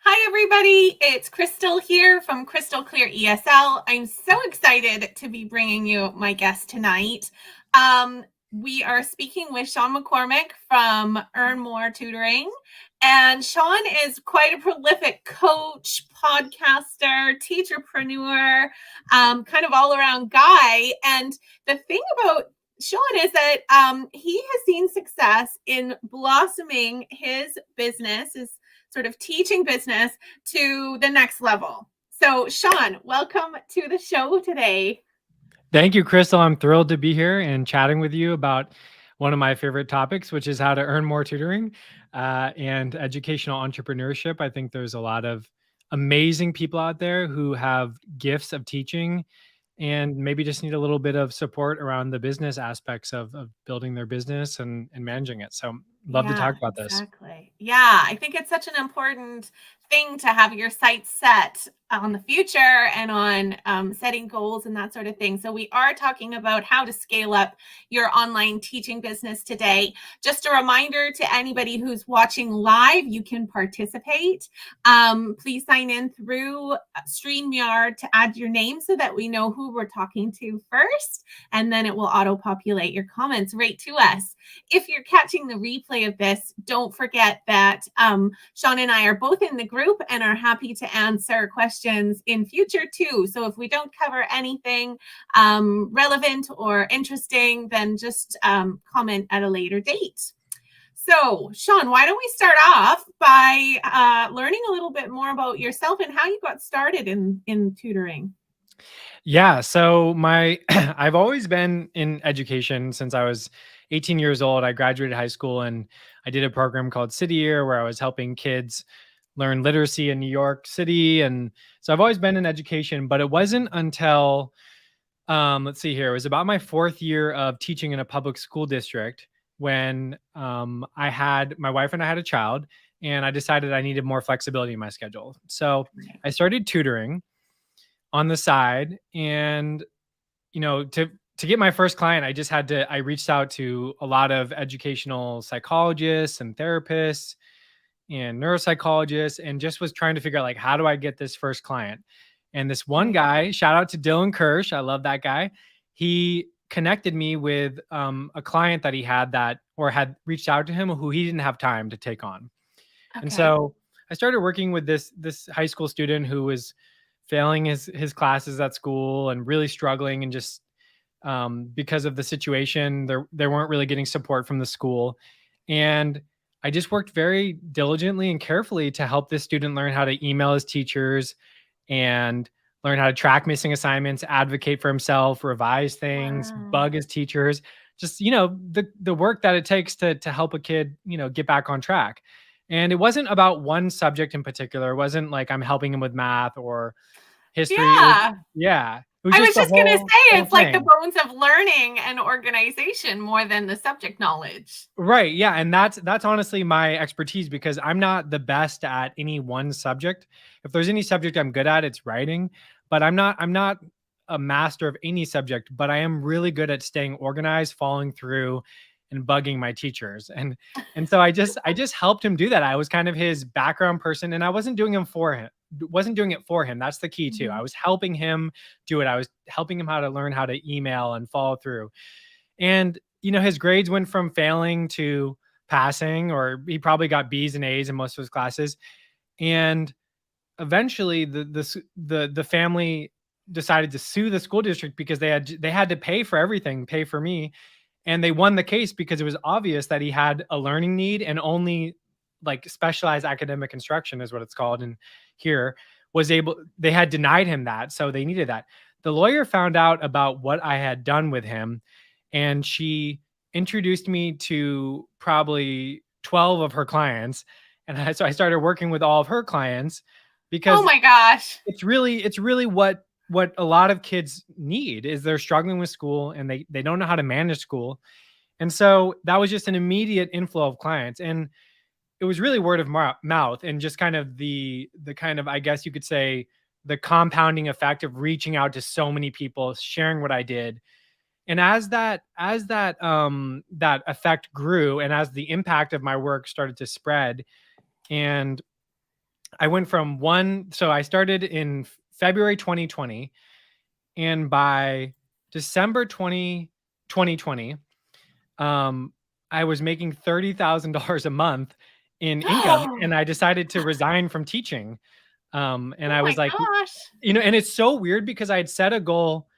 Hi, everybody. It's Crystal here from Crystal Clear ESL. I'm so excited to be bringing you my guest tonight. We are speaking with Sean McCormick from Earn More Tutoring. And Sean is quite a prolific coach, podcaster, teacherpreneur, kind of all around guy. And the thing about Sean is that he has seen success in blossoming his business, his sort of teaching business to the next level. So, Sean, welcome to the show today. Thank you, Crystal. I'm thrilled to be here and chatting with you about one of my favorite topics, which is how to earn more tutoring and educational entrepreneurship. I think there's a lot of amazing people out there who have gifts of teaching and maybe just need a little bit of support around the business aspects of building their business and managing it. So, love to Yeah, talk about this. exactly. Yeah, I think it's such an important thing to have your sights set on the future and on setting goals and that sort of thing. So we are talking about how to scale up your online teaching business today. Just a reminder to anybody who's watching live, you can participate. Please sign in through StreamYard to add your name so that we know who we're talking to first, and then it will auto-populate your comments right to us. If you're catching the replay of this, don't forget that Sean and I are both in the group and are happy to answer questions in future too. So if we don't cover anything relevant or interesting, then just comment at a later date. So, Sean, why don't we start off by learning a little bit more about yourself and how you got started in tutoring? Yeah, so my I've always been in education since I was 18 years old. I graduated high school and I did a program called City Year where I was helping kids learn literacy in New York City. And so I've always been in education, but it wasn't until let's see here, it was about my fourth year of teaching in a public school district when I had my wife and I had a child, and I decided I needed more flexibility in my schedule. So I started tutoring on the side, and to get my first client, I reached out to a lot of educational psychologists and therapists and neuropsychologists, and just was trying to figure out, like, how do I get this first client? And this one guy, shout out to Dylan Kirsch, I love that guy. He connected me with a client that he had reached out to him who he didn't have time to take on. And so I started working with this high school student who was failing his classes at school and really struggling, and just because of the situation, they weren't really getting support from the school. And I just worked very diligently and carefully to help this student learn how to email his teachers and learn how to track missing assignments, advocate for himself, revise things, bug his teachers, just, the work that it takes to help a kid, get back on track. And it wasn't about one subject in particular. It wasn't like I'm helping him with math or history. Yeah. It was I just was the just going to whole say, it's like the thing. bones of learning and organization more than the subject knowledge. Right. Yeah. And that's honestly my expertise, because I'm not the best at any one subject. If there's any subject I'm good at, it's writing. But I'm not a master of any subject, but I am really good at staying organized, following through, and bugging my teachers. And so I just helped him do that. I was kind of his background person, and I wasn't doing it for him. That's the key too. I was helping him do it. I was helping him how to learn how to email and follow through. And his grades went from failing to passing, or he probably got B's and A's in most of his classes. And eventually the family decided to sue the school district because they had to pay for everything, pay for me. And they won the case because it was obvious that he had a learning need, and only like specialized academic instruction is what it's called. And here they had denied him that. So they needed that. The lawyer found out about what I had done with him, and she introduced me to probably 12 of her clients. And so I started working with all of her clients, Oh because my gosh. it's really what a lot of kids need is they're struggling with school, and they don't know how to manage school. And so that was just an immediate inflow of clients. And it was really word of mouth, and just kind of the kind of, I guess you could say, the compounding effect of reaching out to so many people, sharing what I did. And as that effect grew, and as the impact of my work started to spread, and I went from one, so I started in February 2020, and by December 2020, um, I was making $30,000 a month in income, Oh and I decided to resign from teaching. And I my was like, gosh. and it's so weird because I had set a goal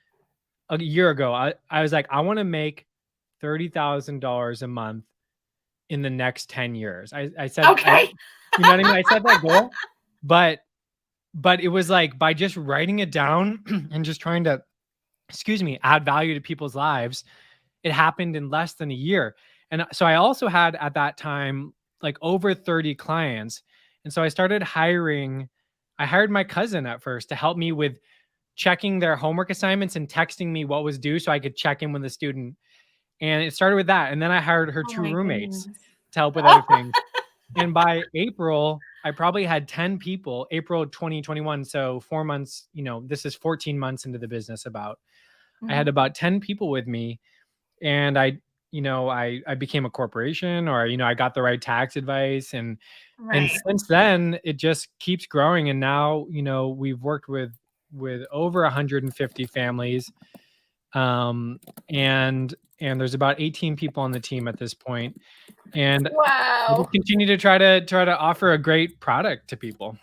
a year ago. I was like, I want to make $30,000 a month in the next 10 years. I said, Okay. you know what I mean? I set that goal, but it was like by just writing it down and just trying to, excuse me, add value to people's lives, it happened in less than a year. And so I also had at that time like over 30 clients. And so I started hiring, I hired my cousin at first to help me with checking their homework assignments and texting me what was due so I could check in with the student. And it started with that. And then I hired her Oh two my roommates goodness. to help with other things. And by April, I probably had 10 people, April 2021. So 4 months, this is 14 months into the business about. I had Mhm. about 10 people with me, and I became a corporation, or, I got the right tax advice. And Right. since then it just keeps growing. And now, we've worked with over 150 families. And there's about 18 people on the team at this point. And we Wow. just continue to try to offer a great product to people.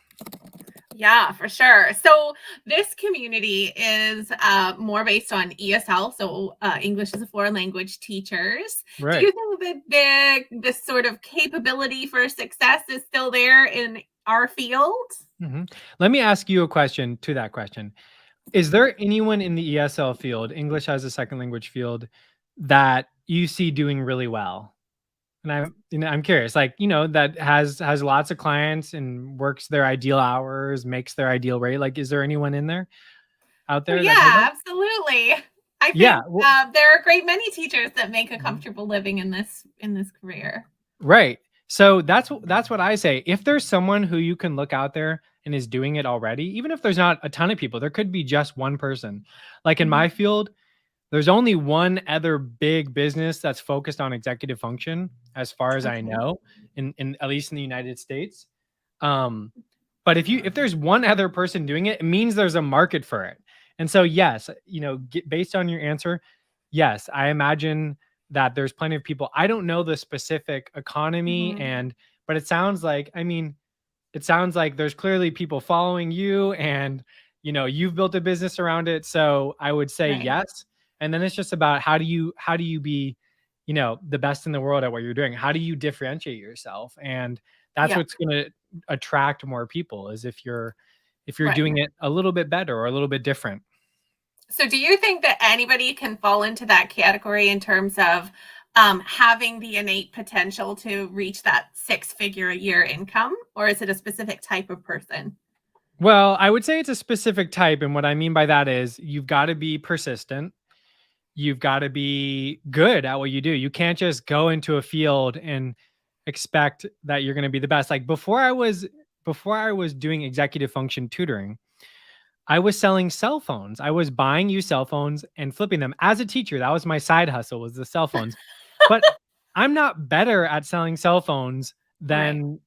Yeah, for sure. So this community is more based on ESL, so English as a foreign language teachers. Do Right. you think that this sort of capability for success is still there in our field? Let me ask you a question to that question. Is there anyone in the ESL field, English as a second language field, that you see doing really well? And I'm curious, like, that has lots of clients and works their ideal hours, makes their ideal rate. Like, is there anyone in there out Oh there that does yeah, that? absolutely. I Yeah. think Well, there are a great many teachers that make a mhm. comfortable living in this career. Right. So that's what I say. If there's someone who you can look out there and is doing it already, even if there's not a ton of people, there could be just one person. Like in Mhm. my field, there's only one other big business that's focused on executive function, as far as I Okay. know, in at least in the United States. Um, but if there's one other person doing it, it means there's a market for it. And so yes, based on your answer, yes, I imagine that there's plenty of people. I don't know the specific economy, Mhm. but it sounds like, it sounds like there's clearly people following you, and you've built a business around it. So I would say Right. yes. And then it's just about how do you be, the best in the world at what you're doing? How do you differentiate yourself? And that's Yep. what's going to attract more people, is if you're Right. doing it a little bit better or a little bit different. So, do you think that anybody can fall into that category in terms of having the innate potential to reach that six-figure a year income, or is it a specific type of person? Well, I would say it's a specific type. And what I mean by that is you've got to be persistent. You've got to be good at what you do. You can't just go into a field and expect that you're going to be the best. Like before I was doing executive function tutoring, I was selling cell phones. I was buying used cell phones and flipping them as a teacher. That was my side hustle, was the cell phones. But I'm not better at selling cell phones Right. than,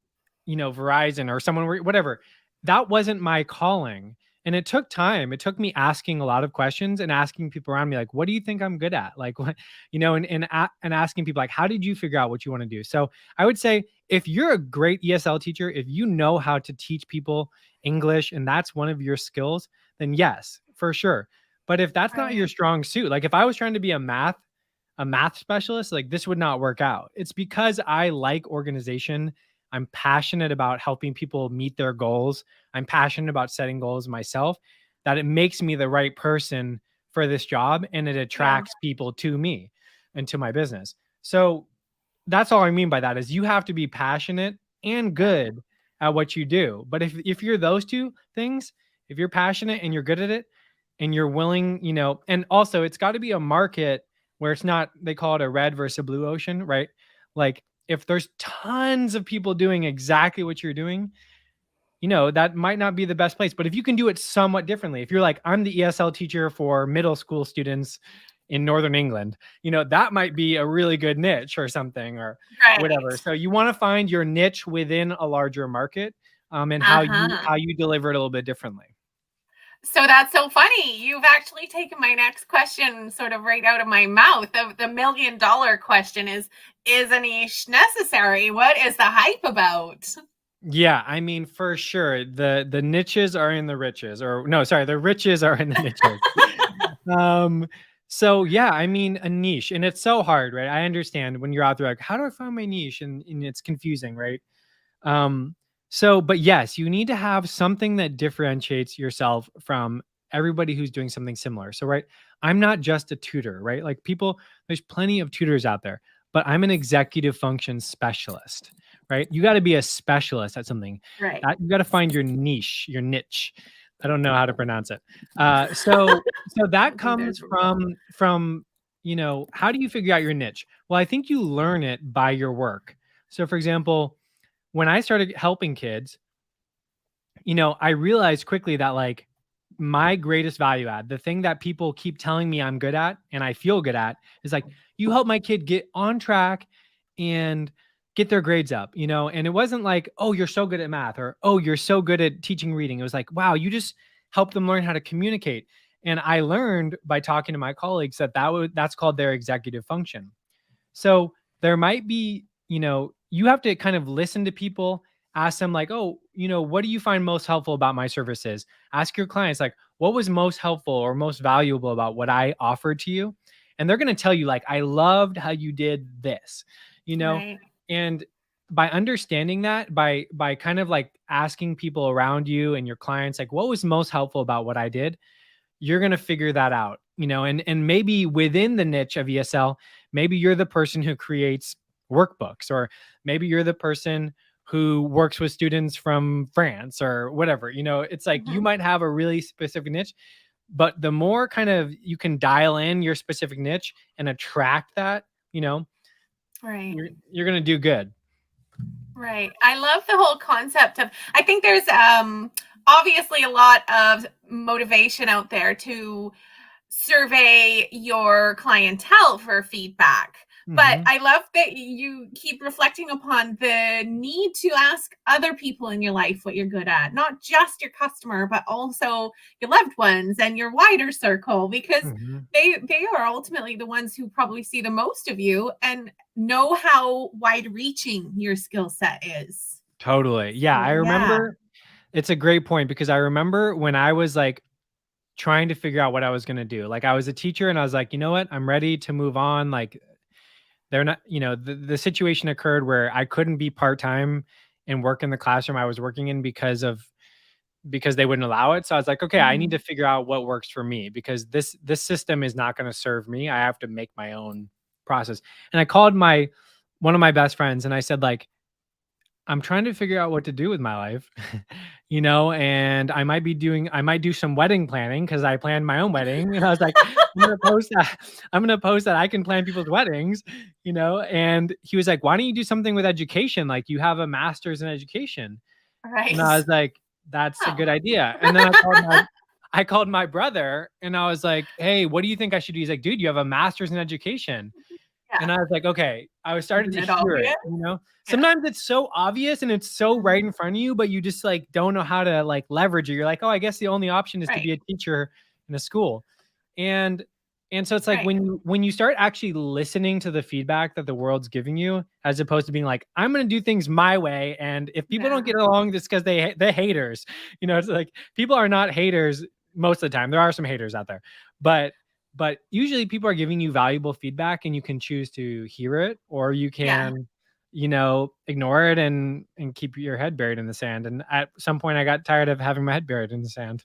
Verizon or someone, whatever. That wasn't my calling. And it took time. It took me asking a lot of questions and asking people around me, like, what do you think I'm good at? Like, what, and asking people, like, how did you figure out what you want to do? So I would say, if you're a great ESL teacher, if you know how to teach people English and that's one of your skills, then yes, for sure. But if that's not your Right. strong suit, like if I was trying to be a math specialist, like this would not work out. It's because I like organization. I'm passionate about helping people meet their goals. I'm passionate about setting goals myself, that it makes me the right person for this job, and it Yeah. attracts people to me and to my business. So that's all I mean by that, is you have to be passionate and Yeah. good at what you do. But if you're those two things, if you're passionate and you're good at it and you're willing, and also it's got to be a market where it's not, they call it a red versus a blue ocean, right? Like if there's tons of people doing exactly what you're doing, that might not be the best place. But if you can do it somewhat differently, if you're like, I'm the ESL teacher for middle school students in Northern England, that might be a really good niche or something or Right. whatever. So you want to find your niche within a larger market. and Uh-huh. how you deliver it a little bit differently. So that's so funny. You've actually taken my next question sort of right out of my mouth. The $1 million question is a niche necessary? What is the hype about? Yeah, I mean, for sure, the niches are in the riches, or no, sorry, the riches are in the niches. Um, so yeah, I mean, a niche, and it's so hard, right? I understand when you're out there, like, how do I find my niche? And it's confusing, right? Um, so, but yes, you need to have something that differentiates yourself from everybody who's doing something similar. So, right, I'm not just a tutor, right? Like people, there's plenty of tutors out there, but I'm an executive function specialist, right? You got to be a specialist at something. Right. You got to find your niche, your niche. I don't know how to pronounce it. So that I think there's comes from how do you figure out your niche? Well, I think you learn it by your work. So, for example, when I started helping kids, I realized quickly that like my greatest value add, the thing that people keep telling me I'm good at and I feel good at is like, you help my kid get on track and get their grades up, and it wasn't like, oh, you're so good at math or, oh, you're so good at teaching reading. It was like, wow, you just help them learn how to communicate. And I learned by talking to my colleagues that's called their executive function. So there might be, you have to kind of listen to people, ask them like, oh, what do you find most helpful about my services? Ask your clients like, what was most helpful or most valuable about what I offered to you? And they're going to tell you like, I loved how you did this, you know, right. and by understanding that, by kind of like asking people around you and your clients, like, what was most helpful about what I did? You're going to figure that out, and maybe within the niche of ESL, maybe you're the person who creates workbooks, or maybe you're the person who works with students from France or whatever. It's like you Mhm. might have a really specific niche, but the more kind of you can dial in your specific niche and attract that, Right. you're going to do good. Right. I love the whole concept of, I think there's obviously a lot of motivation out there to survey your clientele for feedback. But Hmm. I love that you keep reflecting upon the need to ask other people in your life what you're good at, not just your customer, but also your loved ones and your wider circle, because Hmm. they are ultimately the ones who probably see the most of you and know how wide reaching your skill set is. Totally. Yeah. So I yeah. remember it's a great point because I remember when I was like trying to figure out what I was going to do. Like I was a teacher and I was like, you know what? I'm ready to move on. Like they're not, the situation occurred where I couldn't be part-time and work in the classroom I was working in because they wouldn't allow it. So I was like, okay, I need Mhm. to figure out what works for me because this system is not going to serve me. I have to make my own process. And I called one of my best friends and I said like, I'm trying to figure out what to do with my life, and I might do some wedding planning because I planned my own wedding. And I was like, I'm gonna post that I can plan people's weddings, and he was like, why don't you do something with education? Like you have a master's in education. And I Right. was like, that's a Oh. good idea. And then I called my brother and I was like, hey, what do you think I should do? He's like, dude, you have a master's in education. Yeah. And I was like, okay, I was starting Isn't to it hear obvious? it. Yeah. Sometimes it's so obvious and it's so right Mhm. in front of you, but you just like don't know how to like leverage it. You're like, oh, I guess the only option is to Right. be a teacher in a school. And and so it's like Right. when you start actually listening to the feedback that the world's giving you, as opposed to being like, I'm gonna do things my way. And if people don't Yeah. get along, it's because they're haters. It's like people are not haters most of the time. There are some haters out there, but usually people are giving you valuable feedback and you can choose to hear it or you Yeah. can ignore it and keep your head buried in the sand. And at some point I got tired of having my head buried in the sand.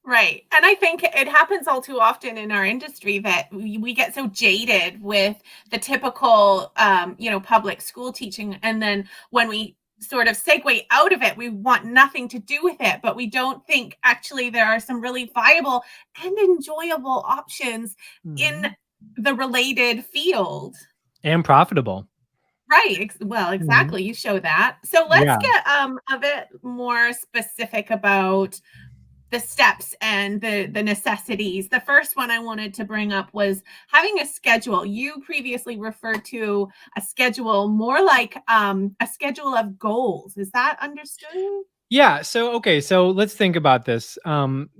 Right. And I think it happens all too often in our industry that we get so jaded with the typical, public school teaching. And then when we sort of segue out of it, we want nothing to do with it. But we don't think actually there are some really viable and enjoyable options in Mhm. the related field. And profitable. Right. Well, Mhm. exactly. You show that. So let's Yeah. get a bit more specific about the steps and the necessities. The first one I wanted to bring up was having a schedule. You previously referred to a schedule more like a schedule of goals. Is that understood? Yeah. So okay. So let's think about this.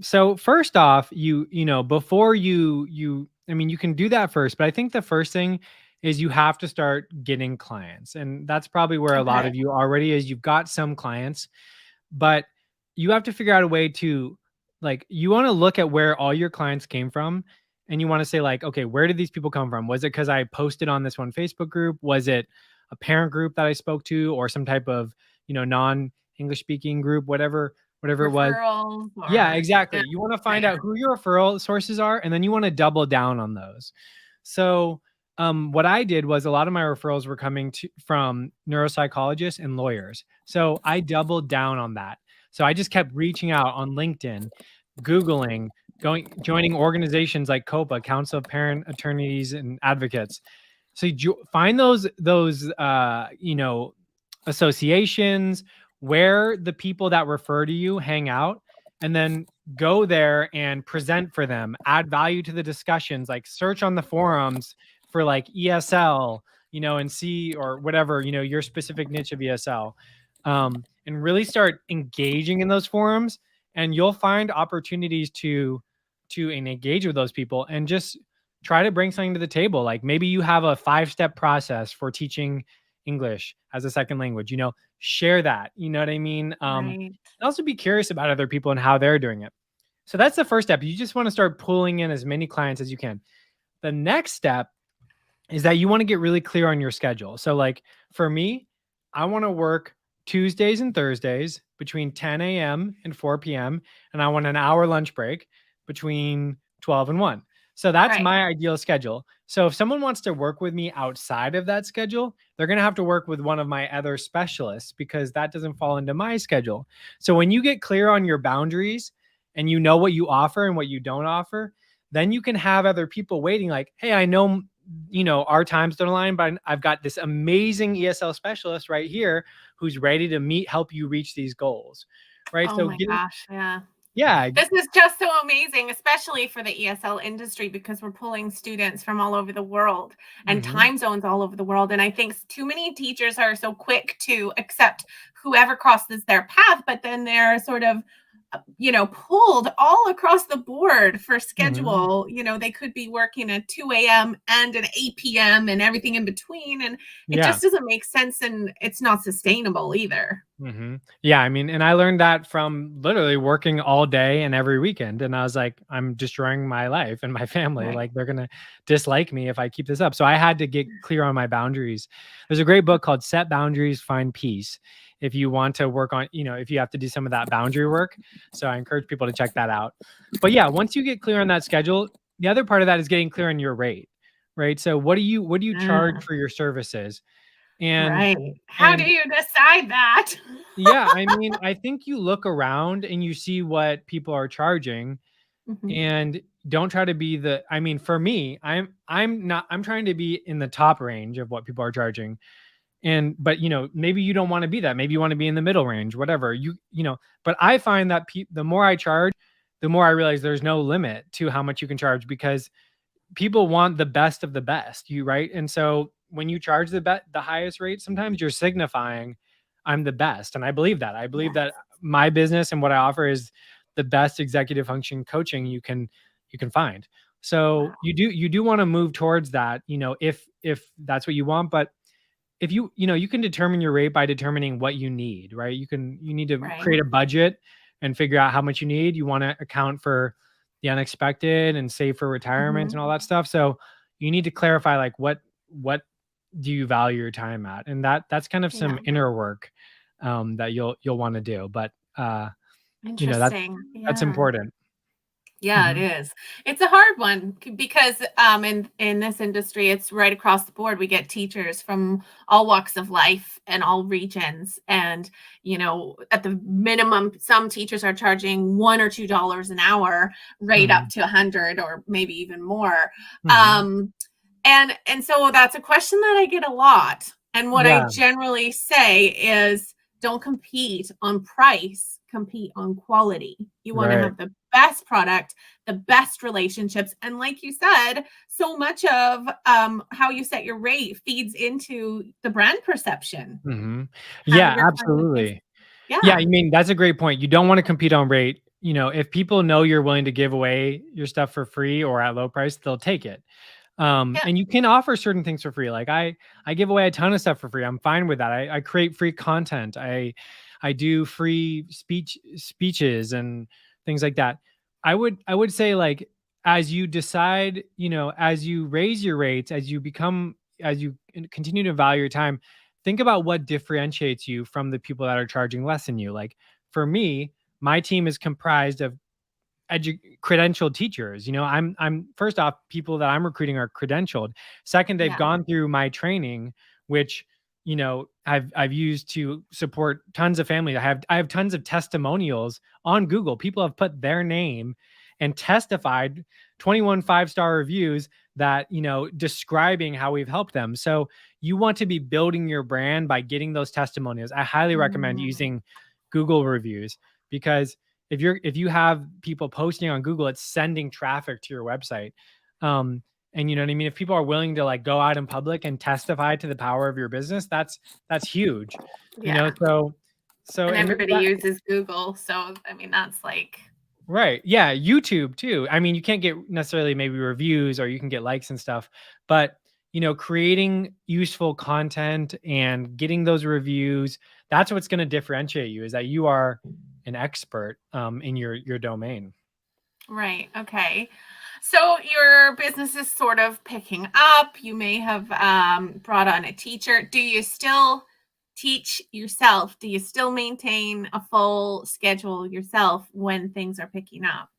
So first off, before I mean, you can do that first, but I think the first thing is you have to start getting clients, and that's probably where a lot Okay. of you already is. You've got some clients, but you have to figure out a way to, like, you want to look at where all your clients came from, and you want to say, like, okay, where did these people come from? Was it because I posted on this one Facebook group? Was it a parent group that I spoke to, or some type of, non English speaking group, whatever it was? Referrals Yeah, or exactly. You want to find out who your referral sources are, and then you want to double down on those. So, what I did was, a lot of my referrals were coming from neuropsychologists and lawyers. So I doubled down on that. So I just kept reaching out on LinkedIn, Googling, joining organizations like COPA, Council of Parent Attorneys and Advocates. So you find those associations where the people that refer to you hang out, and then go there and present for them, add value to the discussions, like search on the forums for like ESL, and see, or whatever, your specific niche of ESL, and really start engaging in those forums, and you'll find opportunities to engage with those people, and just try to bring something to the table. Like, maybe you have a 5-step process for teaching English as a second language, share that, you know what I mean? right. Also be curious about other people and how they're doing it. So that's the first step. You just want to start pulling in as many clients as you can. The next step is that you want to get really clear on your schedule. So, like, for me, I want to work Tuesdays and Thursdays between 10 a.m. and 4 p.m. And I want an hour lunch break between 12 and 1. So that's Right. my ideal schedule. So if someone wants to work with me outside of that schedule, they're going to have to work with one of my other specialists, because that doesn't fall into my schedule. So when you get clear on your boundaries, and you know what you offer and what you don't offer, then you can have other people waiting, like, hey, I know, our times don't align, but I've got this amazing ESL specialist right here who's ready to help you reach these goals. Right. Oh So my gosh. Yeah. yeah. This is just so amazing, especially for the ESL industry, because we're pulling students from all over the world and Mhm. time zones all over the world. And I think too many teachers are so quick to accept whoever crosses their path, but then they're sort of pulled all across the board for Mhm. schedule. They could be working at 2 a.m. and an 8 p.m. and everything in between. And it Yeah. just doesn't make sense. And it's not sustainable either. Yeah, I mean, and I learned that from literally working all day and every weekend. And I was like, I'm destroying my life and my family. Right. Like, they're going to dislike me if I keep this up. So I had to get clear on my boundaries. There's a great book called Set Boundaries, Find Peace, if you want to work on, if you have to do some of that boundary work. So I encourage people to check that out. But yeah, once you get clear on that schedule, the other part of that is getting clear on your rate, right? So what do you charge Mm, for your services? And right. How do and you decide that? yeah, I mean, I think you look around and you see what people are charging, Mhm. and don't try to be I mean, for me, I'm trying to be in the top range of what people are charging. And but maybe you don't want to be that. Maybe you want to be in the middle range, whatever. But I find that the more I charge, the more I realize there's no limit to how much you can charge, because people want the best of the best, right? And so when you charge the highest rate, sometimes you're signifying, I'm the best. And I believe that. I believe that Yes. my business and what I offer is the best executive function coaching you can find. So Wow. you do want to move towards that, if that's what you want. But if you can determine your rate by determining what you need, right? You need to Right. create a budget and figure out how much you need. You want to account for the unexpected and save for retirement Mhm. and all that stuff. So you need to clarify, like, what do you value your time at? And that's kind of Yeah. some inner work that you'll want to do. But that Interesting. that's Yeah. important. Yeah, it Mhm. is. It's a hard one because in this industry, it's right across the board. We get teachers from all walks of life and all regions, and at the minimum, some teachers are charging $1 or $2 an hour, right up Mhm. to 100 or maybe even more. Mhm. Um, and so that's a question that I get a lot. And what I Yeah. generally say is, don't compete on price, compete on quality. You want to Right. have the best product, the best relationships. And like you said, so much of how you set your rate feeds into the brand perception. Mhm. How Yeah, your client is, absolutely. Yeah, yeah, I mean, that's a great point. You don't wanna compete on rate. If people know you're willing to give away your stuff for free or at low price, they'll take it. yeah, And you can offer certain things for free. Like I give away a ton of stuff for free. I'm fine with that. I create free content. I do free speeches and things like that. I would say, like, as you decide, as you raise your rates, as you continue to value your time, think about what differentiates you from the people that are charging less than you. Like, for me, my team is comprised of credentialed teachers. I'm first off, people that I'm recruiting are credentialed. Second, they've yeah. gone through my training, which I've used to support tons of families. I have tons of testimonials on Google. People have put their name and testified, 21 5-star reviews that, describing how we've helped them. So you want to be building your brand by getting those testimonials. I highly recommend Mm, using Google reviews, because if you have people posting on Google, it's sending traffic to your website. And you know what I mean? If people are willing to, like, go out in public and testify to the power of your business, that's huge. You know, yeah. so And and maybe everybody that, uses Google. So, I mean, that's like, right. Yeah, YouTube too. I mean, you can't get necessarily maybe reviews, or you can get likes and stuff, but creating useful content and getting those reviews, that's what's going to differentiate you, is that you are an expert in your domain. right. Okay. So your business is sort of picking up. You may have brought on a teacher. Do you still teach yourself? Do you still maintain a full schedule yourself when things are picking up?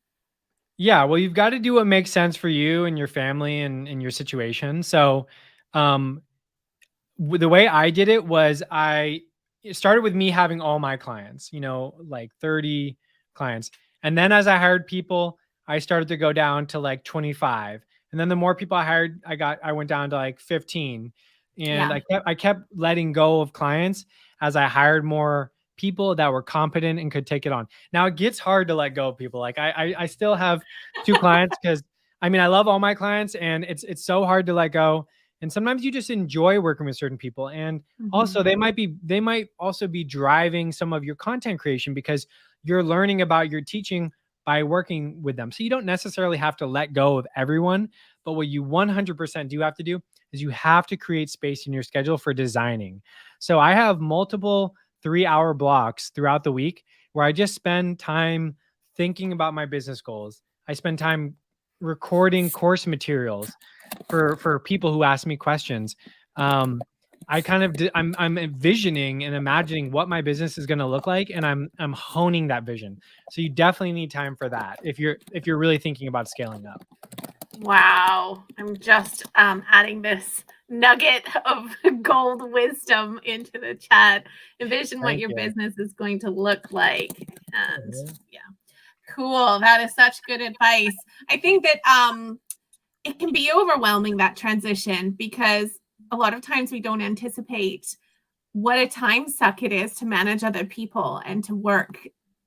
Yeah, well, you've got to do what makes sense for you and your family and your situation. So, um, the way I did it was, it started with me having all my clients, like 30 clients. And then as I hired people, I started to go down to like 25. And then the more people I hired, I went down to like 15. And Yeah. I kept letting go of clients as I hired more people that were competent and could take it on. Now it gets hard to let go of people. Like I still have two clients, because I mean, I love all my clients, and it's so hard to let go. And sometimes you just enjoy working with certain people. And also, Mhm. they might also be driving some of your content creation, because you're learning about your teaching by working with them. So you don't necessarily have to let go of everyone, but what you 100% do have to do is you have to create space in your schedule for designing. So I have multiple 3-hour blocks throughout the week where I just spend time thinking about my business goals. I spend time recording course materials for people who ask me questions. Um, I'm envisioning and imagining what my business is going to look like, and I'm honing that vision. So you definitely need time for that if you're really thinking about scaling up. Wow. I'm just adding this nugget of gold wisdom into the chat. Envision what Thank your you. business is going to look like. And Mhm. yeah, cool. That is such good advice. I think that it can be overwhelming, that transition, because a lot of times we don't anticipate what a time suck it is to manage other people and to work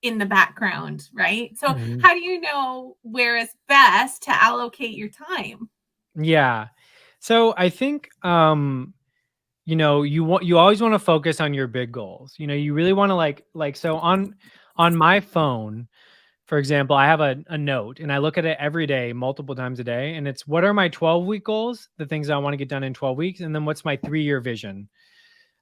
in the background, right? So, Mhm. how do you know where it's best to allocate your time? Yeah. So I think you always want to focus on your big goals. You really want to, like so on my phone, for example, I have a note, and I look at it every day, multiple times a day. And it's, what are my 12-week goals, the things I want to get done in 12 weeks? And then what's my 3-year vision?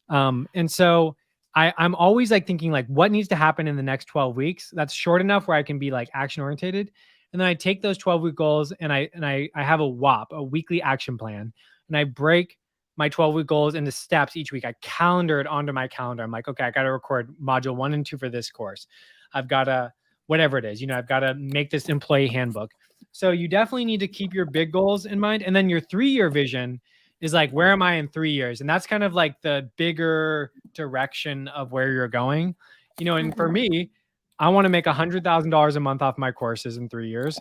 And so I'm always like thinking, like, what needs to happen in the next 12 weeks that's short enough where I can be like action orientated. And then I take those 12-week goals, and I have a WAP, a weekly action plan, and I break my 12-week goals into steps each week. I calendar it onto my calendar. I'm like, okay, I got to record module 1 and 2 for this course. I've got to, whatever it is, I've got to make this employee handbook. So you definitely need to keep your big goals in mind. And then your 3-year vision is like, where am I in 3 years? And that's kind of like the bigger direction of where you're going. And for Mhm. me, I want to make $100,000 a month off my courses in 3 years.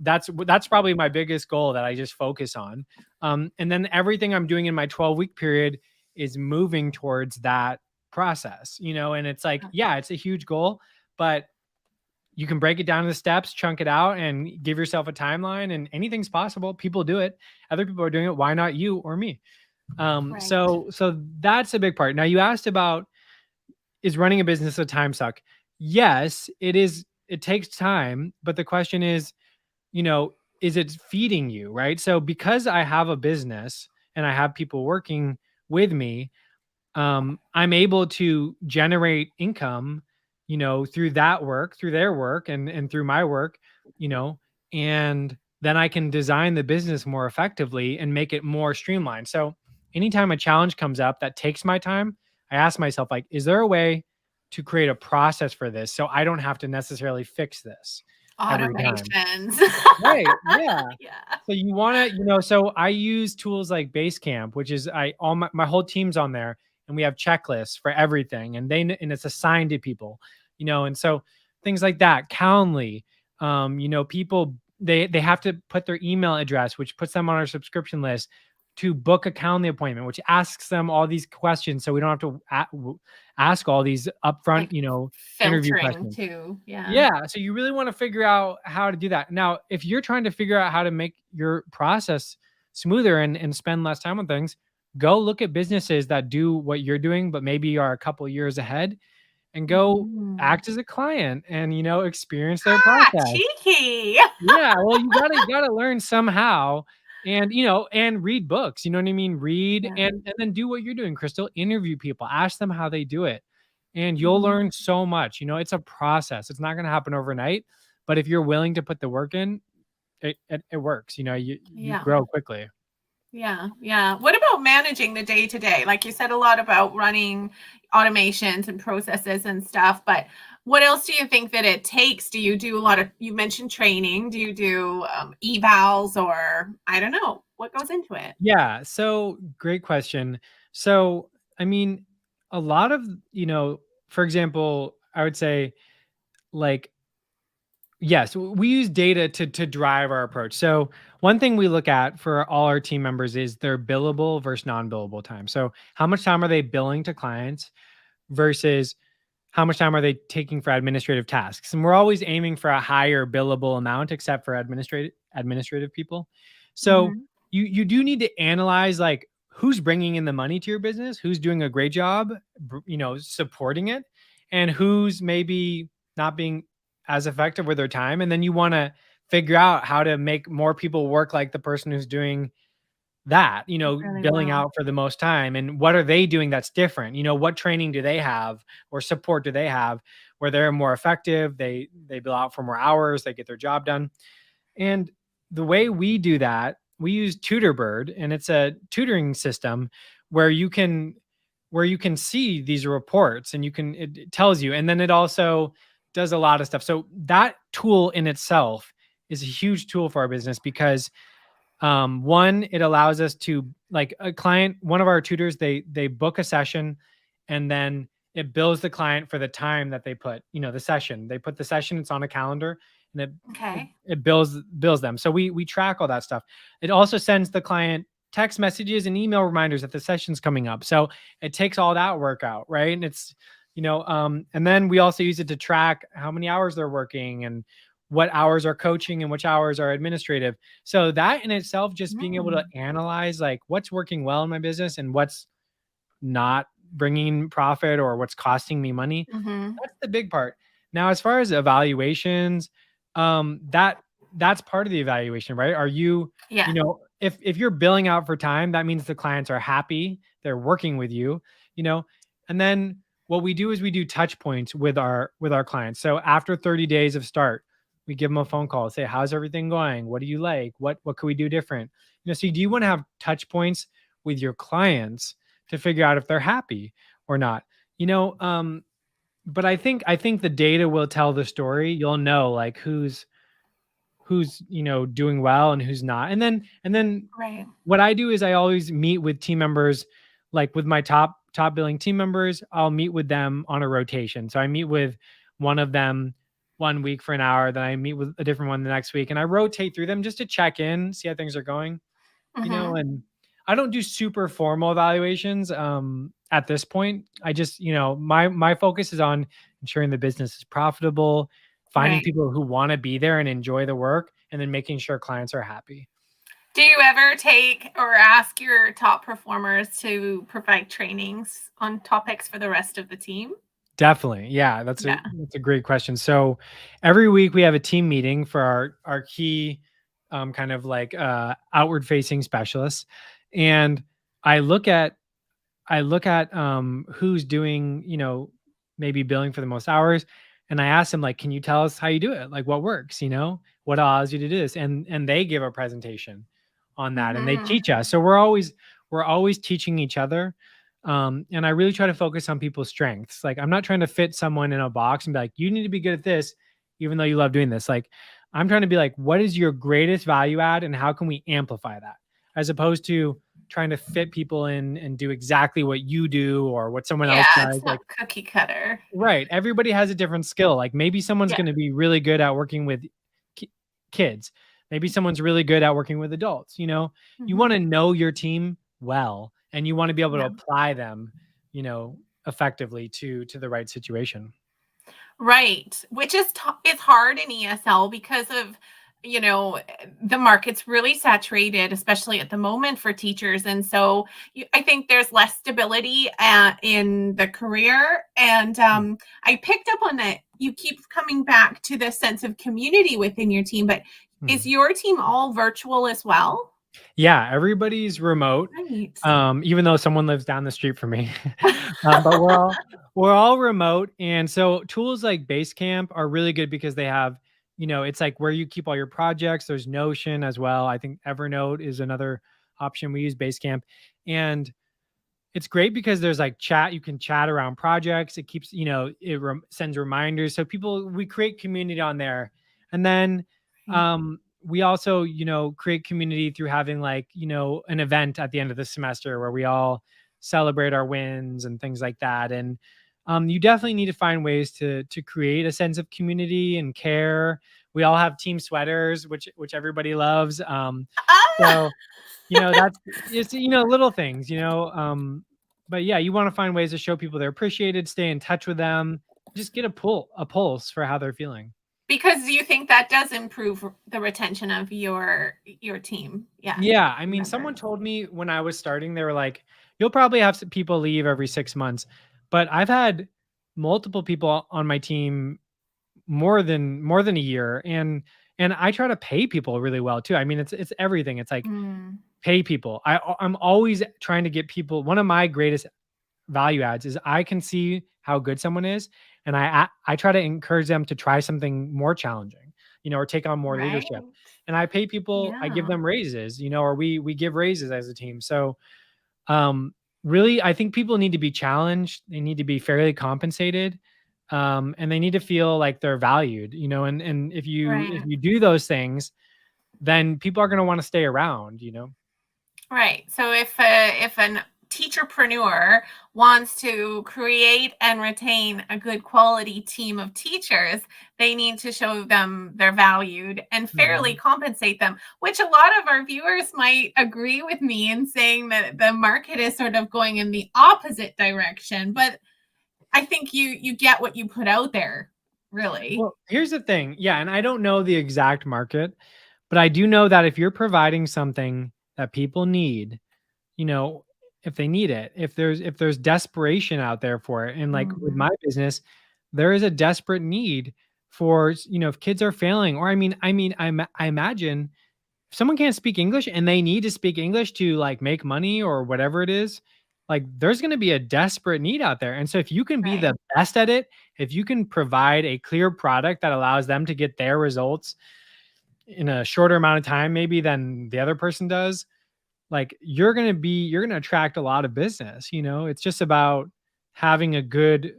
That's probably my biggest goal that I just focus on. And then everything I'm doing in my 12-week period is moving towards that process, and it's like, yeah, it's a huge goal, but you can break it down to the steps, chunk it out, and give yourself a timeline, and anything's possible. People do it. Other people are doing it. Why not you or me? Right. So that's a big part. Now, you asked about, is running a business a time suck? Yes, it is. It takes time, but the question is, is it feeding you, right? So because I have a business and I have people working with me, I'm able to generate income, through that work, through their work, and through my work, you know, and then I can design the business more effectively and make it more streamlined. So anytime a challenge comes up that takes my time, I ask myself, like, is there a way to create a process for this so I don't have to necessarily fix this every time? Automations. Right. Yeah. Yeah. So you want to, so I use tools like Basecamp, which is all my whole team's on there, and we have checklists for everything, and and it's assigned to people, and so things like that. Calendly, people, they have to put their email address, which puts them on our subscription list to book a Calendly appointment, which asks them all these questions, so we don't have to ask all these upfront, Like interview filtering questions. too. Yeah. Yeah, so you really wanna figure out how to do that. Now, if you're trying to figure out how to make your process smoother and spend less time on things, go look at businesses that do what you're doing, but maybe are a couple years ahead, and go Mhm. act as a client and, experience their process. Cheeky. Yeah, well, you gotta learn somehow, and, and read books, you know what I mean? Read Yeah. and then do what you're doing, Crystal. Interview people, ask them how they do it, and you'll Mhm. learn so much. It's a process. It's not gonna happen overnight, but if you're willing to put the work in, it works. You Yeah. grow quickly. Yeah, yeah. What about managing the day to day? Like you said a lot about running automations and processes and stuff, but what else do you think that it takes? Do you do a lot of, you mentioned training. Do you do evals, or I don't know, what goes into it? Yeah, so great question. So, I mean, a lot of, for example, I would say, like, yes, we use data to drive our approach. So one thing we look at for all our team members is their billable versus non-billable time. So how much time are they billing to clients versus how much time are they taking for administrative tasks? And we're always aiming for a higher billable amount, except for administrative people. So Hmm. you do need to analyze, like, who's bringing in the money to your business, who's doing a great job, supporting it, and who's maybe not being as effective with their time. And then you want to figure out how to make more people work like the person who's doing that, Really billing well. out for the most time, and what are they doing that's different? What training do they have or support do they have where they're more effective, they bill out for more hours, they get their job done. And the way we do that, we use Tutorbird, and it's a tutoring system where you can see these reports, and it tells you, and then it also does a lot of stuff. So that tool in itself is a huge tool for our business because, one, it allows us to, like, a client, one of our tutors, they book a session, and then it bills the client for the time that they put, the session. They put the session, it's on a calendar, and it, Okay. it bills them. So we track all that stuff. It also sends the client text messages and email reminders that the session's coming up. So it takes all that work out, right? And and then we also use it to track how many hours they're working, and what hours are coaching and which hours are administrative. So that in itself, just being able to Mm. analyze, like, what's working well in my business and what's not bringing profit or what's costing me money, Hmm. that's the big part. Now, as far as evaluations, that's part of the evaluation, right? Are you, Yeah. if you're billing out for time, that means the clients are happy, they're working with you, you know, and then what we do is we do touch points with our clients. So after 30 days of start, we give them a phone call, say, how's everything going? What do you like? What can we do different? So do you want to have touch points with your clients to figure out if they're happy or not? You know, but I think the data will tell the story. You'll know, like, who's doing well and who's not. And then Right. what I do is I always meet with team members, like with my top billing team members. I'll meet with them on a rotation. So I meet with one of them one week for an hour, then I meet with a different one the next week, and I rotate through them just to check in, see how things are going. Hmm. And I don't do super formal evaluations. at this point, I just, my focus is on ensuring the business is profitable, finding Right. people who want to be there and enjoy the work, and then making sure clients are happy. Do you ever take or ask your top performers to provide trainings on topics for the rest of the team? Definitely. Yeah, Yeah. that's a great question. So every week we have a team meeting for our key kind of like outward facing specialists. And I look at who's doing, maybe billing for the most hours. And I ask them, like, can you tell us how you do it? Like what works, what allows you to do this? And they give a presentation on that and they Mhm. teach us. So we're always teaching each other. And I really try to focus on people's strengths. Like I'm not trying to fit someone in a box and be like, you need to be good at this, even though you love doing this. Like I'm trying to be like, what is your greatest value add and how can we amplify that? As opposed to trying to fit people in and do exactly what you do or what someone else Yeah, does. it's Like, not cookie cutter. right. Everybody has a different skill. Like maybe someone's Yeah. going to be really good at working with ki- kids. Maybe someone's really good at working with adults. You want Mhm. to know your team well and you want to be able to Yeah. apply them, you know, effectively to the right situation. Right, which is hard in ESL because of, the market's really saturated, especially at the moment for teachers, and so I think there's less stability in the career. And I picked up on that. You keep coming back to the sense of community within your team, but is Mhm. your team all virtual as well? Yeah, everybody's remote, Right. even though someone lives down the street from me. But we're all remote, and so tools like Basecamp are really good because they have, it's like where you keep all your projects. There's Notion as well. I think Evernote is another option. We use Basecamp, and it's great because there's like chat. You can chat around projects. It keeps, sends reminders. So we create community on there. And then we also, create community through having like, an event at the end of the semester where we all celebrate our wins and things like that. And you definitely need to find ways to create a sense of community and care. We all have team sweaters, which everybody loves. Ah! So that's it's little things, but yeah, you want to find ways to show people they're appreciated, stay in touch with them, just get a pulse for how they're feeling. Because you think that does improve the retention of your team. Yeah, Yeah, I mean, member. someone told me when I was starting, they were like, you'll probably have some people leave every 6 months, but I've had multiple people on my team more than a year, and I try to pay people really well too. I mean, it's everything. It's like Mm, pay people. I'm always trying to get people. One of my greatest value adds is I can see how good someone is, and I try to encourage them to try something more challenging, or take on more right. leadership. And I pay people, I give Yeah. them raises, or we give raises as a team. So um really I think people need to be challenged, they need to be fairly compensated, and they need to feel like they're valued, and if you Right. do those things, then people are going to want to stay around. Right. So if an teacherpreneur wants to create and retain a good quality team of teachers, they need to show them they're valued and fairly Mhm. compensate them, which a lot of our viewers might agree with me in saying that the market is sort of going in the opposite direction. But I think you get what you put out there, really. Well, here's the thing. Yeah, and I don't know the exact market, but I do know that if you're providing something that people need, you know, if they need it, if there's desperation out there for it, and like with Mhm. my business, there is a desperate need for, if kids are failing, or I imagine if someone can't speak English and they need to speak English to like make money or whatever it is, like there's going to be a desperate need out there. And so if you can be Right. the best at it, if you can provide a clear product that allows them to get their results in a shorter amount of time maybe than the other person does, like you're going to attract a lot of business. It's just about having a good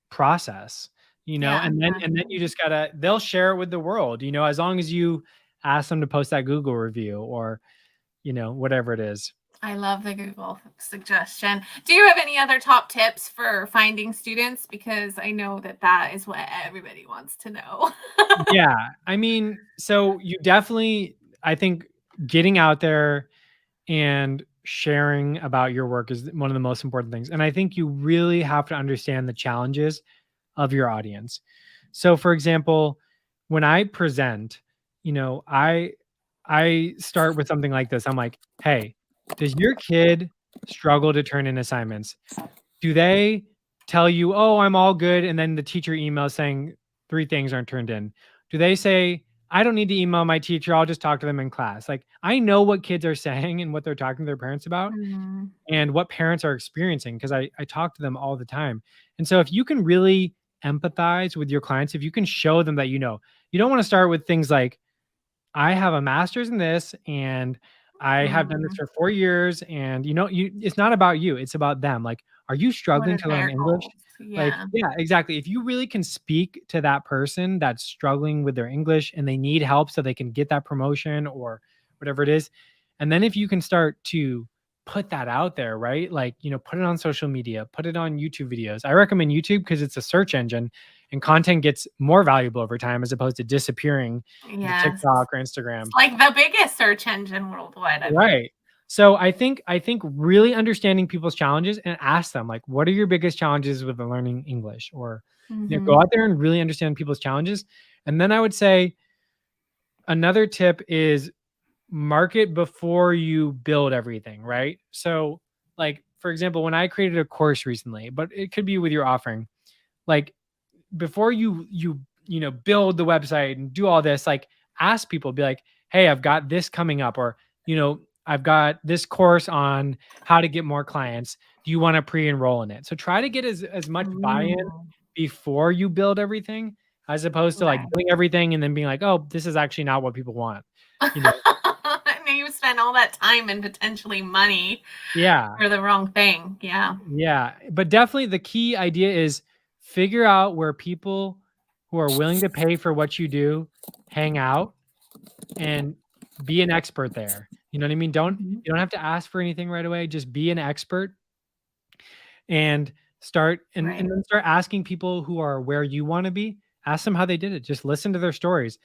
process, Yeah, and then you definitely. just gotta they'll share it with the world, as long as you ask them to post that Google review or, whatever it is. I love the Google suggestion. Do you have any other top tips for finding students? Because I know that that is what everybody wants to know. Yeah, I mean, so you definitely, I think, getting out there and sharing about your work is one of the most important things. And I think you really have to understand the challenges of your audience. So for example, when I present, I start with something like this. I'm like, "Hey, does your kid struggle to turn in assignments? Do they tell you, 'Oh, I'm all good,' and then the teacher emails saying 3 things aren't turned in? Do they say, 'I don't need to email my teacher, I'll just talk to them in class?'" Like, I know what kids are saying and what they're talking to their parents about Mhm. and what parents are experiencing because I talk to them all the time. And so if you can really empathize with your clients, if you can show them that you don't wanna start with things like, I have a master's in this and I have done this Mhm. for 4 years and it's not about you, it's about them. Like, are you What struggling are to learn their English? goals? Like, Yeah. yeah, exactly. If you really can speak to that person that's struggling with their English and they need help so they can get that promotion or whatever it is, and then if you can start to put that out there, right? Like, put it on social media, put it on YouTube videos. I recommend YouTube because it's a search engine and content gets more valuable over time as opposed to disappearing into Yes. TikTok or It's Instagram. like the biggest search engine worldwide, I believe. Right. So I think really understanding people's challenges and ask them like, what are your biggest challenges with learning English? Or go Mhm. out there and really understand people's challenges. And then I would say another tip is market before you build everything, right? So like for example, when I created a course recently, but it could be with your offering, like before you build the website and do all this, like ask people, be like, hey, I've got this coming up, or I've got this course on how to get more clients. Do you want to pre-enroll in it? So try to get as much buy-in Ooh, before you build everything, as opposed to like right. building everything and then being like, oh, this is actually not what people want. You know? And then you spend all that time and potentially money Yeah. for the wrong thing. Yeah. Yeah, but definitely the key idea is figure out where people who are willing to pay for what you do hang out and be an expert there. You know what I mean? Mhm. You don't have to ask for anything right away. Just be an expert and start and Right. then start asking people who are where you want to be. Ask them how they did it. Just listen to their stories.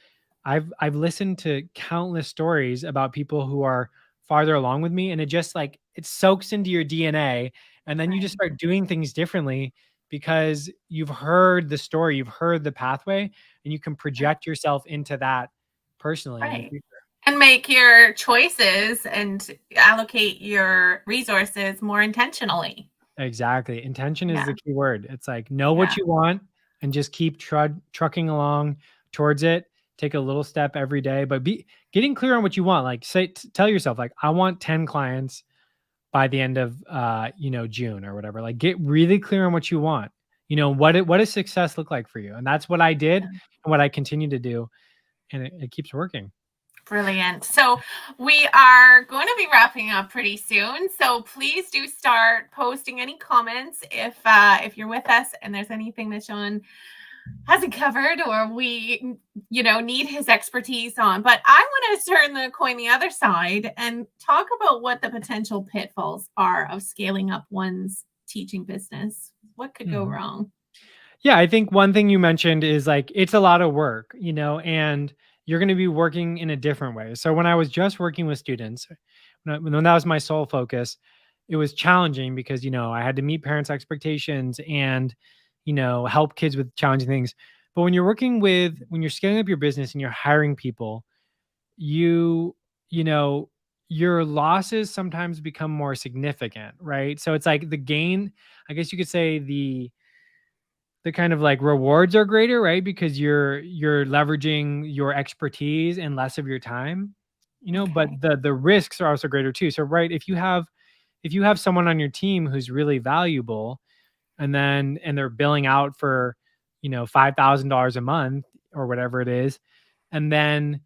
I've listened to countless stories about people who are farther along with me, and it just like it soaks into your DNA, and then you just Right. start doing things differently because you've heard the story, you've heard the pathway, and you can project yourself into that personally in the Right. future. And make your choices and allocate your resources more intentionally. Exactly. Intention is Yeah. the key word. It's like know Yeah. what you want and just keep trucking along towards it. Take a little step every day, but be getting clear on what you want. Like tell yourself like I want 10 clients by the end of June or whatever. Like get really clear on what you want. What does success look like for you? And that's what I did Yeah. and what I continue to do, and it keeps working. Brilliant. So we are going to be wrapping up pretty soon. So please do start posting any comments if you're with us and there's anything that Sean hasn't covered or we need his expertise on. But I want to turn the coin the other side and talk about what the potential pitfalls are of scaling up one's teaching business. What could go Mhm. wrong? Yeah, I think one thing you mentioned is like it's a lot of work, and you're going to be working in a different way. So when I was just working with students, when that was my sole focus, it was challenging because I had to meet parents' expectations and help kids with challenging things. But when you're scaling up your business and you're hiring people, you you know your losses sometimes become more significant, right? So it's like the gain, I guess you could say the kind of like rewards are greater, right? Because you're leveraging your expertise and less of your time, but Okay. the risks are also greater too. So right, if you have someone on your team who's really valuable and they're billing out for, $5,000 a month or whatever it is, and then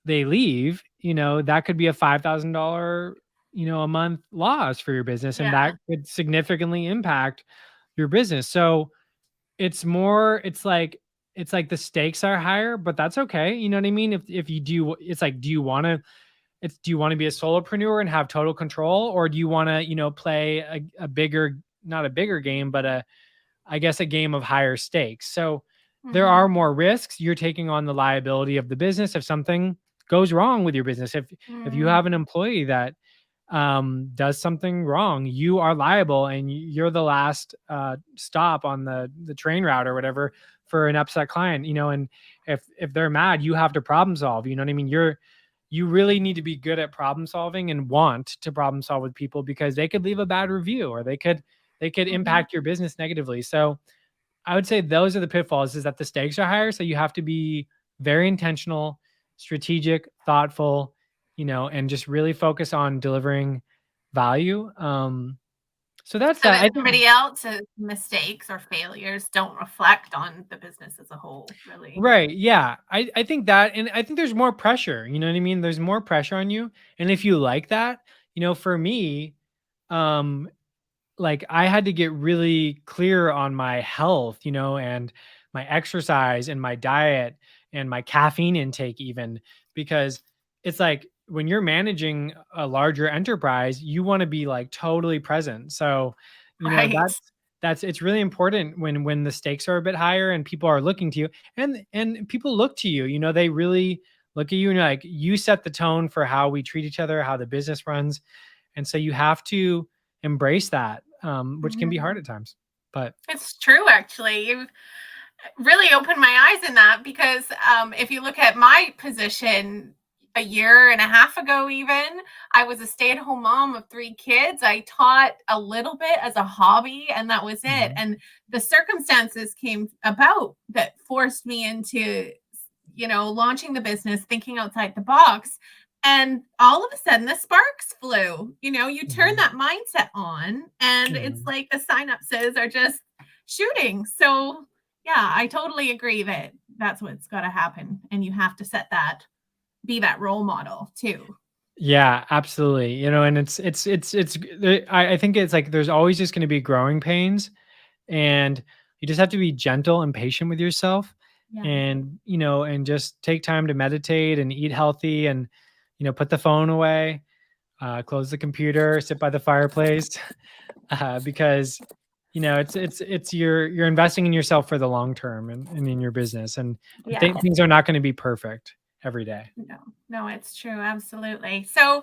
they leave, that could be a $5,000, a month loss for your business, and Yeah. that could significantly impact your business. So it's like the stakes are higher, but that's okay. You know what I mean? If you do, it's like, do you want to be a solopreneur and have total control, or do you want to, play a bigger, not a bigger game, but I guess a game of higher stakes. So there Hmm. are more risks. You're taking on the liability of the business if something goes wrong with your business. If you Mm, have an employee that does something wrong, you are liable, and you're the last stop on the train route or whatever for an upset client, and if they're mad, you have to problem solve. You know what I mean? You really need to be good at problem solving and want to problem solve with people, because they could leave a bad review, or they could Mhm. impact your business negatively. So I would say those are the pitfalls, is that the stakes are higher. So you have to be very intentional, strategic, thoughtful, and just really focus on delivering value. So that's So that. that I think somebody else's mistakes or failures don't reflect on the business as a whole, really. right. Yeah. I think that, and I think there's more pressure, you know what I mean? There's more pressure on you. And if you like that, for me, um, like I had to get really clear on my health, and my exercise and my diet and my caffeine intake even, because it's like when you're managing a larger enterprise, you want to be like totally present. So, Right. that's it's really important when the stakes are a bit higher and people are looking to you, and people look to you, they really look at you, and like you set the tone for how we treat each other, how the business runs. And so you have to embrace that, which can be hard Mhm. at times. But It's true, actually. You've really opened my eyes in that because if you look at my position a year and a half ago, even, I was a stay at home mom of 3 kids. I taught a little bit as a hobby, and that was it. mhm, And the circumstances came about that forced me into, launching the business, thinking outside the box. And all of a sudden, the sparks flew. You turn mhm, that mindset on, and it's mhm. like the synapses are just shooting. So, yeah, I totally agree that that's what's got to happen. And you have to be that role model too. Yeah, absolutely. And I think it's like there's always just going to be growing pains, and you just have to be gentle and patient with yourself, Yeah. and just take time to meditate and eat healthy, and put the phone away, close the computer, sit by the fireplace, because it's you're investing in yourself for the long term, and in your business, and Yeah. things are not going to be perfect every day. No, no, it's true. Absolutely. So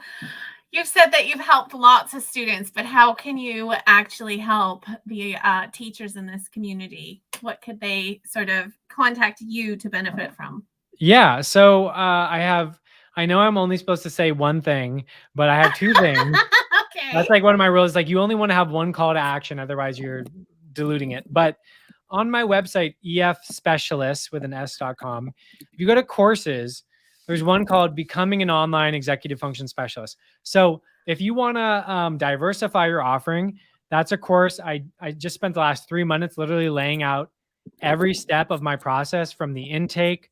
you've said that you've helped lots of students, but how can you actually help the teachers in this community? What could they sort of contact you to benefit from? Yeah, so I know I'm only supposed to say one thing, but I have two things. Okay. That's like one of my rules. Like, you only want to have one call to action, otherwise you're diluting it. But on my website, efspecialist with an s.com, if you go to courses, there's one called Becoming an Online Executive Function Specialist. So if you want to diversify your offering, that's a course. I just spent the last 3 months literally laying out every step of my process, from the intake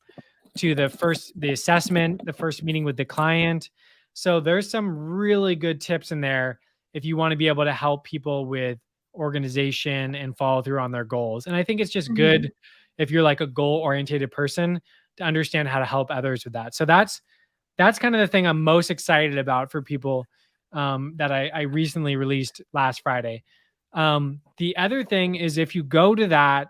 to the assessment, the first meeting with the client. So there's some really good tips in there if you want to be able to help people with organization and follow through on their goals. And I think it's just Mhm. good if you're like a goal oriented person to understand how to help others with that. So that's kind of the thing I'm most excited about for people, that I recently released last Friday. The other thing is, if you go to that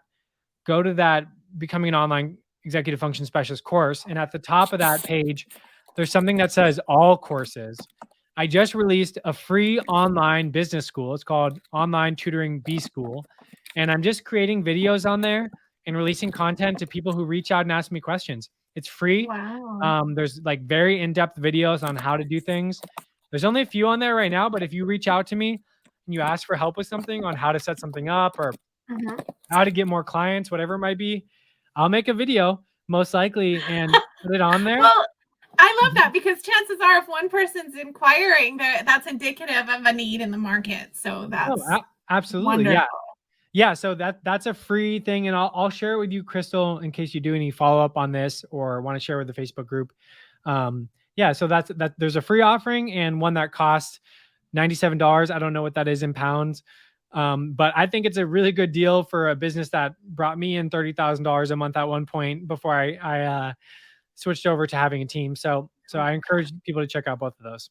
becoming an online executive function specialist course, and at the top of that page there's something that says all courses. I just released a free online business school. It's called Online Tutoring B School, and I'm just creating videos on there and releasing content to people who reach out and ask me questions. It's free. Wow. There's like very in-depth videos on how to do things. There's only a few on there right now, but if you reach out to me and you ask for help with something, on how to set something up or Mhm. how to get more clients, whatever it might be, I'll make a video most likely and put it on there. Well, I love Mhm. that because chances are if one person's inquiring, that's indicative of a need in the market. So No, that's absolutely. wonderful. Yeah. Yeah. So that's a free thing. And I'll share it with you, Crystal, in case you do any follow up on this or want to share with the Facebook group. Yeah. So there's a free offering and one that costs $97. I don't know what that is in pounds. But I think it's a really good deal for a business that brought me in $30,000 a month at one point before I switched over to having a team. So I encourage people to check out both of those.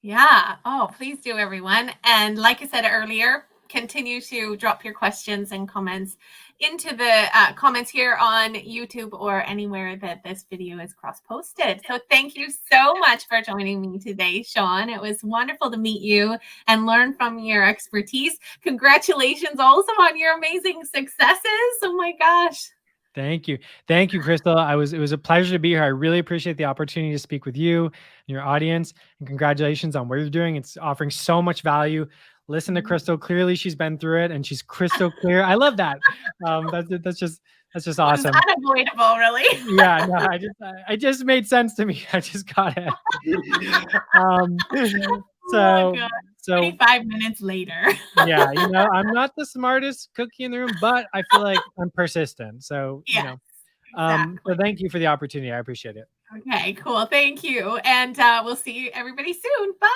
Yeah. Oh, please do, everyone. And like I said earlier, continue to drop your questions and comments into the comments here on YouTube or anywhere that this video is cross-posted. So thank you so much for joining me today, Sean. It was wonderful to meet you and learn from your expertise. Congratulations also on your amazing successes. Oh my gosh. Thank you. Thank you, Crystal. It was a pleasure to be here. I really appreciate the opportunity to speak with you and your audience. And congratulations on what you're doing. It's offering so much value. Listen to Crystal. Clearly, she's been through it and she's crystal clear. I love that. That's just awesome. It's unavoidable, really. Yeah, no, I just made sense to me. I just got it. Oh So, 25 minutes later. yeah, I'm not the smartest cookie in the room, but I feel like I'm persistent. So, Yes, so exactly. thank you for the opportunity. I appreciate it. Okay, cool. Thank you. And we'll see everybody soon. Bye.